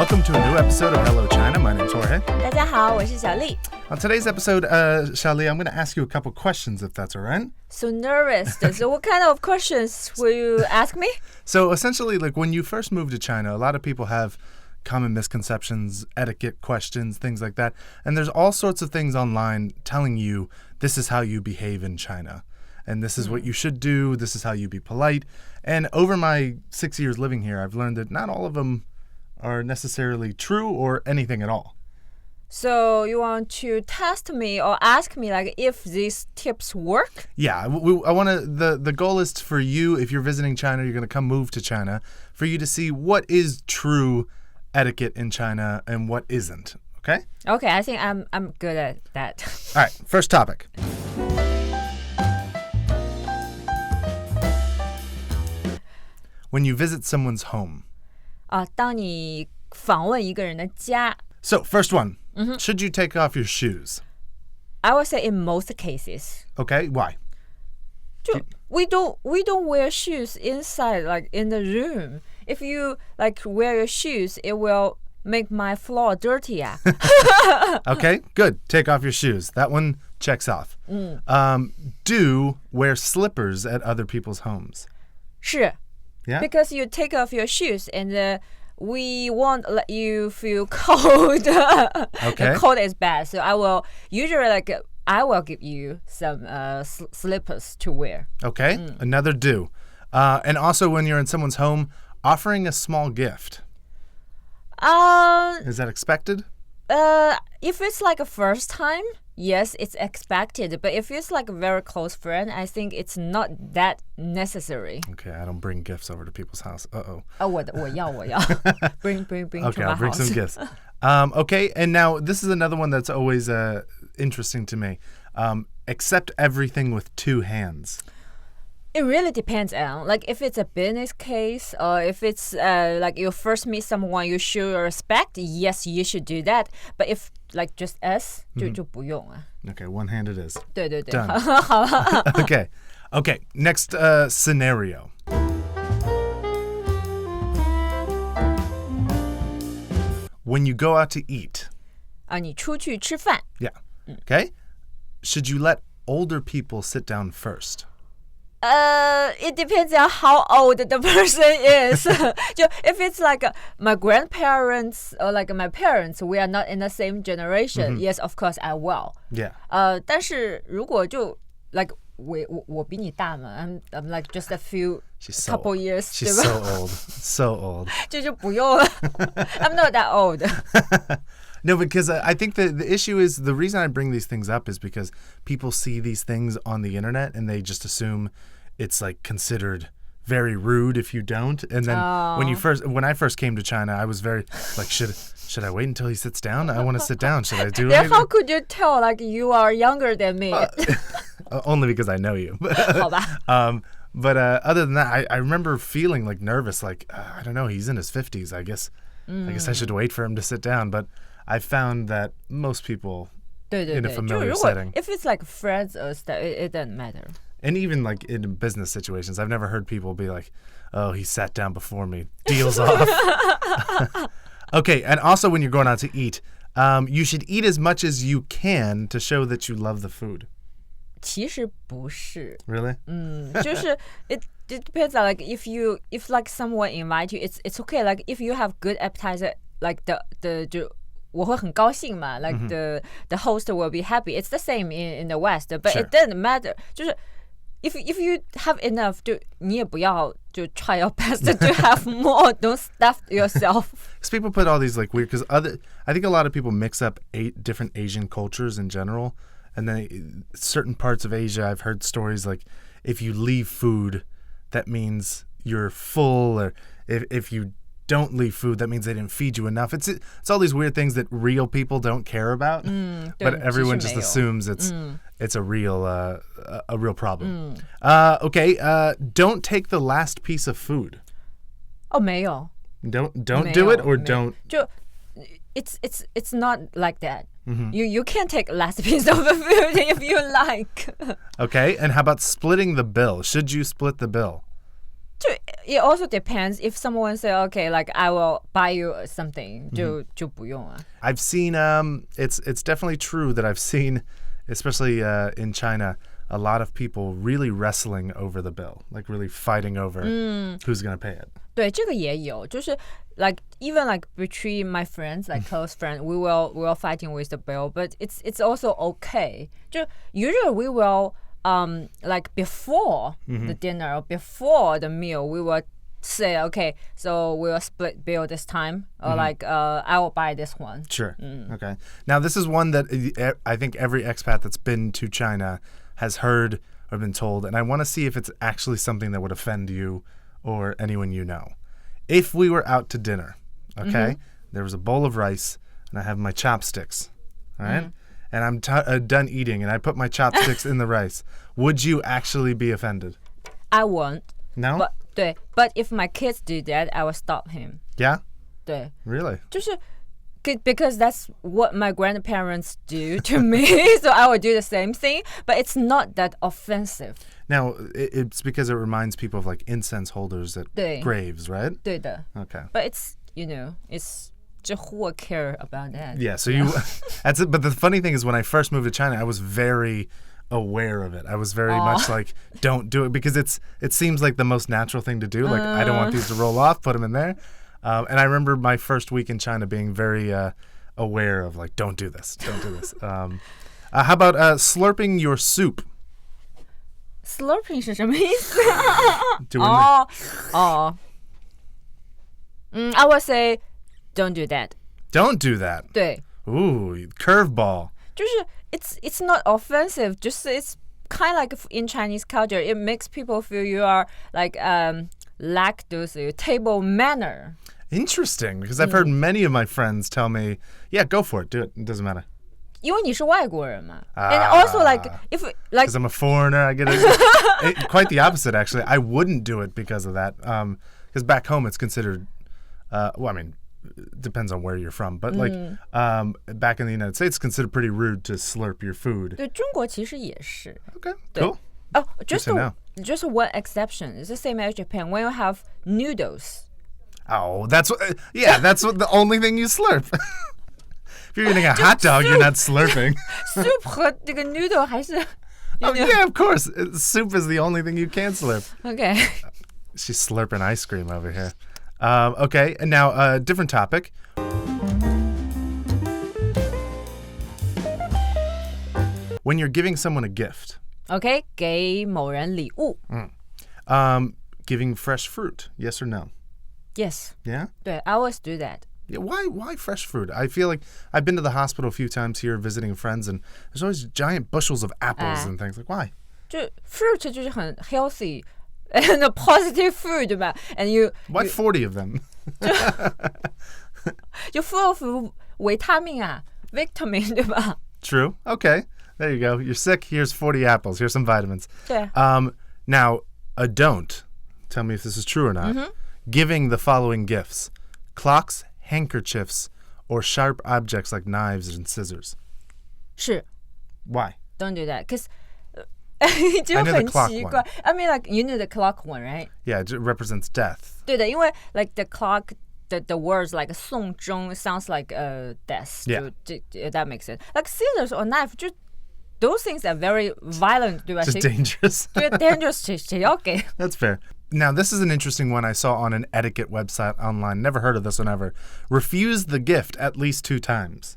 Welcome to a new episode of HelloChina. My name's Jorge. 大家好，我是小丽。 On today's episode, Xiaoli, I'm going to ask you a couple questions, if that's all right. So nervous. So what kind of questions will you ask me? So essentially, like when you first moved to China, a lot of people have common misconceptions, etiquette questions, things like that. And there's all sorts of things online telling you this is how you behave in China. And this is what you should do. This is how you be polite. And over my 6 years living here, I've learned that not all of them are necessarily true or anything at all. So you want to test me or ask me like if these tips work? Yeah, I want to. The goal is for you, if you're visiting China, you're going to come move to China, for you to see what is true etiquette in China and what isn't. Okay? Okay, I think I'm good at that. All right, first topic. When you visit someone's home. 当你访问一个人的家 So, first one. Should you take off your shoes? I would say in most cases. Okay, why? We don't wear shoes inside, like in the room. If you like wear your shoes, it will make my floor dirty. Okay, good. Take off your shoes. That one checks off. Do wear slippers at other people's homes. 是 Yeah? Because you take off your shoes and we won't let you feel cold. Okay. The cold is bad. So I will give you some slippers to wear. Okay, another do. And also when you're in someone's home, offering a small gift. Is that expected? If it's like a first time, yes, it's expected. But if it's like a very close friend, I think it's not that necessary. Okay, I don't bring gifts over to people's house. Uh-oh. 我要 bring Okay, to my I'll bring house. some gifts. Okay, and now this is another one that's always interesting to me. Accept everything with two hands. It really depends on, like, if it's a business case or if it's like you first meet someone you show respect, yes, you should do that. But if like just us, 就不用啊。 Okay, one hand it is. 对对对， Done. 好了。 Okay, next scenario. When you go out to eat. 你出去吃饭 Yeah. Okay. Should you let older people sit down first? It depends on how old the person is. If it's like my grandparents or like my parents, we are not in the same generation. Yes, of course I will. Yeah. 但是如果就 like 我比你大嘛 I'm like just a few couple years. She's so old. So old. 这就不用了 I'm not that old. No, because I think the issue is, the reason I bring these things up is because people see these things on the internet and they just assume it's like considered very rude if you don't. And then when I first came to China, I was very like, should I wait until he sits down? I want to sit down. Should I do it? Then how could you tell like you are younger than me? Only because I know you. 好吧 But other than that, I remember feeling like nervous, like, I don't know, he's in his 50s. I guess I should wait for him to sit down. But I found that most people 对对 in a 对 familiar 就如果 setting. If it's like friends or stuff, it doesn't matter. And even like in business situations, I've never heard people be like, oh, he sat down before me. Deal's off. Okay, and also when you're going out to eat, you should eat as much as you can to show that you love the food. 其实不是 Really? 就是 it depends on like if like someone invite you, it's okay. Like if you have good appetizer, like the 就我会很高兴嘛 like the host will be happy. It's the same in the West, but Sure. it doesn't matter. 就是 if you have enough, 就你也不要就 try your best to have more. Don't stuff yourself. Because people put all these like weird, because I think a lot of people mix up 8 different Asian cultures in general. And then certain parts of Asia, I've heard stories like if you leave food, that means you're full, or if you don't leave food, that means they didn't feed you enough. It's all these weird things that real people don't care about, but everyone just assumes it's a real problem. Okay, don't take the last piece of food. 没有 Don't do it, or don't. 就 it's not like that. You can take last piece of the food if you like. Okay, and how about splitting the bill? Should you split the bill? It also depends if someone say, okay, like I will buy you something, 就不用啊。 I've seen it's definitely true that I've seen, especially in China, a lot of people really wrestling over the bill, like really fighting over who's going to pay it. 对，这个也有，就是 like even like between my friends, like close friends, we will fighting with the bill, but it's also okay. 就 usually we will like before the dinner or before the meal, we will say, okay, so we will split bill this time, or like I will buy this one. Sure. Okay. Now this is one that I think every expat that's been to China has heard or been told, and I want to see if it's actually something that would offend you or anyone you know. If we were out to dinner, okay, there was a bowl of rice, and I have my chopsticks, all right, and I'm done eating, and I put my chopsticks in the rice, would you actually be offended? I won't. No? But if my kids do that, I will stop him. Yeah? 对， Really? 就是because that's what my grandparents do to me, so I would do the same thing, but it's not that offensive. Now, it's because it reminds people of like incense holders at 对 graves, right? 对的 Okay. But it's, it's just who would care about that? Yeah, so you that's it. But the funny thing is when I first moved to China, I was very aware of it. I was very much like, don't do it, because it seems like the most natural thing to do. Like, I don't want these to roll off, put them in there. And I remember my first week in China being very aware of like, don't do this. How about slurping your soup? Slurping 是什么意思？ Doing I would say don't do that. Don't do that. 对， Ooh, curveball. 就是 it's not offensive, just it's kind of like in Chinese culture, it makes people feel you are like lack those table manner. Interesting, because I've heard many of my friends tell me, yeah, go for it, do it doesn't matter. 因为你是外国人嘛 and also like if like Because I'm a foreigner, I get it. Quite the opposite, actually. I wouldn't do it because of that. Because back home, it's considered, well, I mean, it depends on where you're from. But like back in the United States, it's considered pretty rude to slurp your food. 对中国其实也是 Okay, cool. Oh, just to know. just one exception. It's the same as Japan. When you have noodles, Oh, that's what, yeah, that's what the only thing you slurp. If you're eating a hot dog, you're not slurping. soup 和这个 noodle 还是 Oh, yeah, of course. Soup is the only thing you can slurp. okay. She's slurping ice cream over here. Okay, and now a different topic. When you're giving someone a gift, Okay, 给某人礼物 giving fresh fruit, yes or no? Yes. Yeah? 对 I always do that. Yeah, why fresh fruit? I feel like I've been to the hospital a few times here visiting friends, and there's always giant bushels of apples and things. Like, why? 就 fruit 就是很 healthy and a positive food 对吧 and you Why 40 of them? 就 full of 维他命啊 vitamin 对吧 True. Okay. There you go. You're sick. Here's 40 apples. Here's some vitamins. 对 Now, a don't. Tell me if this is true or not. Giving the following gifts: clocks, handkerchiefs, or sharp objects like knives and scissors. 是 Why? don't do that because I 就 know the 很 clock 奇怪 I mean like you know the clock one right Yeah, it represents death. 对的因为 like the clock the words like 送钟 sounds like death Yeah. 就 that makes sense like scissors or knife 就 those things are very violent 对吧 Just dangerous. 对 dangerous 谁要给 That's fair. Now, this is an interesting one I saw on an etiquette website online. Never heard of this one ever. Refuse the gift at least 2 times.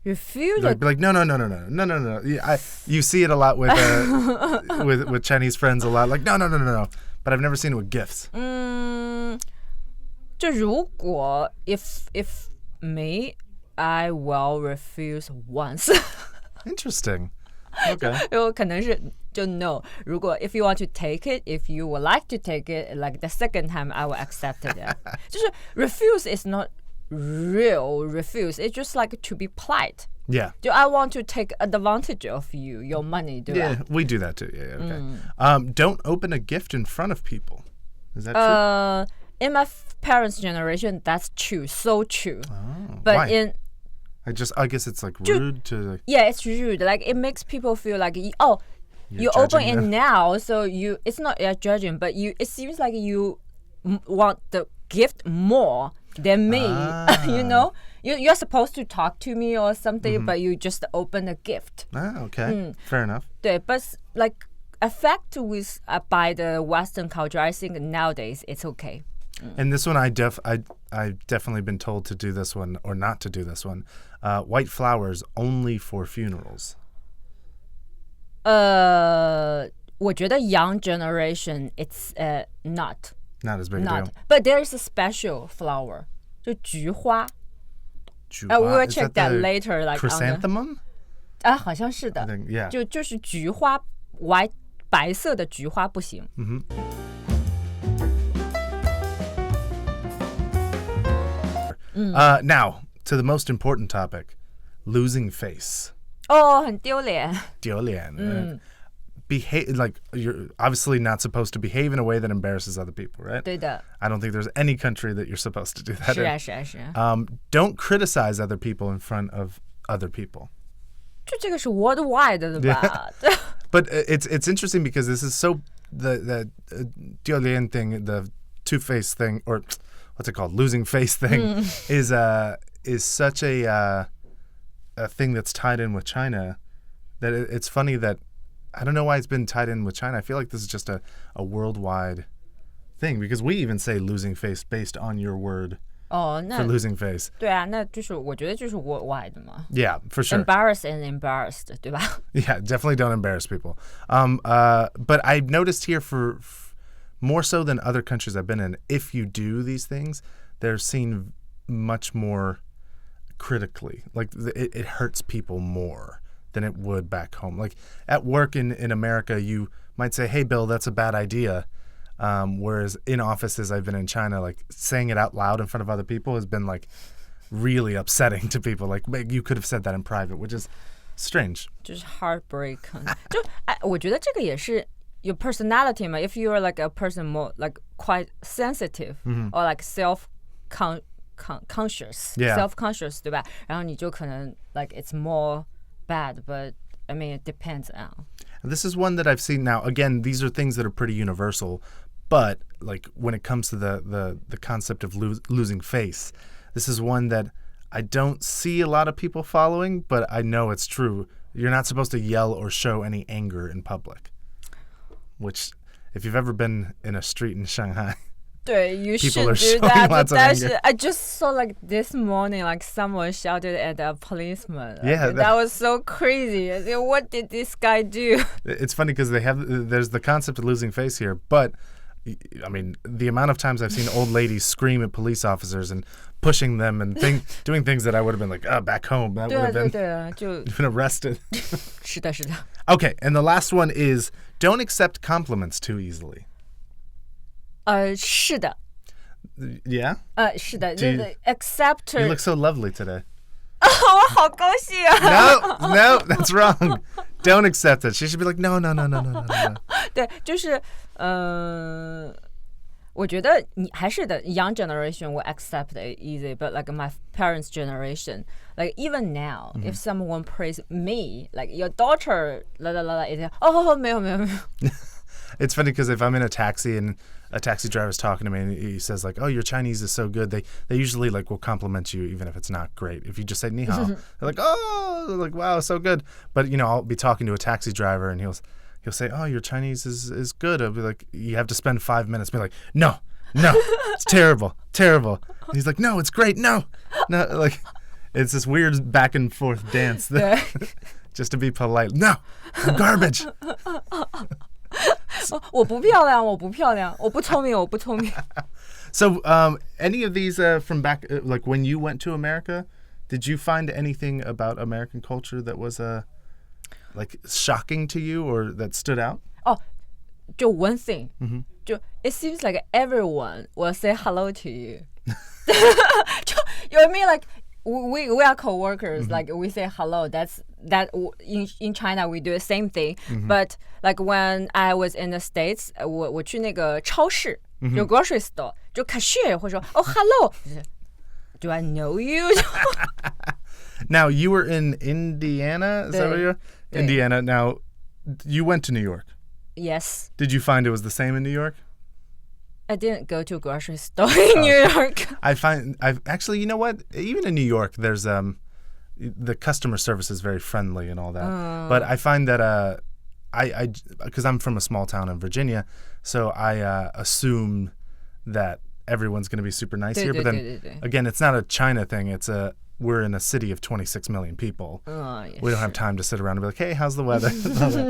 refuse Like, be like, no. Yeah, you see it a lot with with Chinese friends a lot. Like, no. But I've never seen it with gifts. 就如果 if me I will refuse once Interesting. Okay. 因为可能是就 no 如果 if you want to take it if you would like to take it like the second time I will accept it 就是 refuse is not real refuse it's just like to be polite Yeah. do I want to take advantage of you your money 对吧 Yeah, we do that too. Yeah, okay. Don't open a gift in front of people. Is that true? In my parents' generation that's true so true Oh, but why? in I guess it's like rude to. Like, yeah it's rude like it makes people feel like oh you open it now, so it's not judging, but it seems like you want the gift more than me. You know, you're supposed to talk to me or something, but you just open a gift. Okay. Fair enough. 对 but like affect with by the Western culture, I think nowadays it's okay. And this one, I've definitely been told to do this one or not to do this one. White flowers only for funerals. 我觉得 young generation it's not as big a deal. But there's a special flower, 就菊花. We will check that later. Like chrysanthemum? 好像是的. Yeah. 就是菊花白色的菊花不行. Now, to the most important topic, losing face. 很丢脸. 丢脸. Behave like you're obviously not supposed to behave in a way that embarrasses other people, right? 对的. I don't think there's any country that you're supposed to do that 是啊 in. 是啊是啊. Don't criticize other people in front of other people. 这个是 worldwide 的吧? But it's interesting because this is so the 丢脸 thing, the two-face thing, or what's it called, losing face thing, is such a thing that's tied in with China that it's funny that I don't know why it's been tied in with China. I feel like this is just a worldwide thing because we even say losing face based on your word for losing face. 对啊，那就是我觉得就是 worldwide 嘛. Yeah, for sure. Embarrassed and embarrassed, 对吧? Yeah, definitely don't embarrass people. But I've noticed here for more so than other countries I've been in, if you do these things, they're seen much more critically. Like it hurts people more than it would back home. Like at work in America, you might say, hey, Bill, that's a bad idea. Whereas in offices I've been in China, like saying it out loud in front of other people has been like really upsetting to people. Like you could have said that in private, which is strange. 就是 heartbreak. 我觉得这个也是 your personality 嘛. If you are like a person more like quite sensitive or like self-conscious, self-conscious, 对吧? 然后你就可能 like it's more bad, but I mean it depends on. This is one that I've seen now. Again, these are things that are pretty universal, but like when it comes to the concept of losing face, this is one that I don't see a lot of people following, but I know it's true. You're not supposed to yell or show any anger in public. Which, if you've ever been in a street in Shanghai, 对, you people should are do that. lots of anger. I just saw like this morning, like someone shouted at a policeman. Yeah, that was so crazy. What did this guy do? It's funny because there's the concept of losing face here, but I mean, the amount of times I've seen old ladies scream at police officers and pushing them and doing things that I would have been like, back home, that would have been arrested. 是的, 是的. Okay, and the last one is don't accept compliments too easily. 是的. Yeah? 是的. Accept. You look so lovely today. 我好高兴啊. No, that's wrong. Don't accept it. She should be like, no. 对，就是我觉得你还是的 young generation will accept it easy, but like my parents' generation, like even now, if someone praise me, like your daughter, la la la, it's 没有。It's funny because if I'm in a taxi and a taxi driver's talking to me and he says like, oh, your Chinese is so good, they usually like will compliment you even if it's not great. If you just say ni hao, they're like, oh, like wow, so good. But I'll be talking to a taxi driver and he'll say, oh, your Chinese is good. I'll be like, you have to spend 5 minutes being like, no, it's terrible. And he's like, no, it's great. No, like it's this weird back and forth dance just to be polite. No, I'm garbage. 我不漂亮，我不聪明。So, any of these from back, like when you went to America, did you find anything about American culture that was like shocking to you or that stood out? 就 one thing, 就 it seems like everyone will say hello to you. You mean like we are co-workers, like we say hello. That in China we do the same thing. But like when I was in the States, 我去那个超市，就 grocery store， 就 cashier 会说hello. Do I know you? Now you were in Indiana. Is that where you're? Indiana. Now, You went to New York. Yes. Did you find it was the same in New York? I didn't go to a grocery store in New York. I've actually, you know what? Even in New York, there's the customer service is very friendly and all that. But I find that because I'm from a small town in Virginia, so I assume that everyone's going to be super nice here. But then again, it's not a China thing. We're in a city of 26 million people. We don't have time to sit around and be like, hey, how's the weather?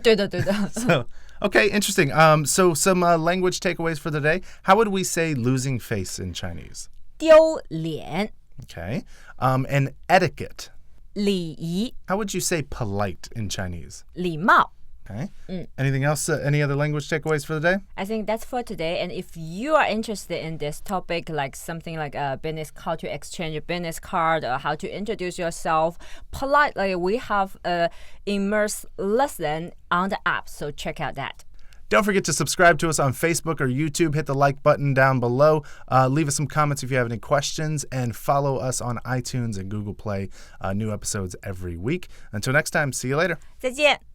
对的，对的。 So, okay, interesting. So some language takeaways for the day. How would we say losing face in Chinese? 丢脸 Okay. And etiquette. 礼仪 How would you say polite in Chinese? 礼貌 Okay. Anything else? Any other language takeaways for the day? I think that's for today. And if you are interested in this topic, like something like a business culture exchange, a business card, or how to introduce yourself politely, we have a immersive lesson on the app. So check out that. Don't forget to subscribe to us on Facebook or YouTube. Hit the like button down below. Leave us some comments if you have any questions. And follow us on iTunes and Google Play. New episodes every week. Until next time, see you later. 再见。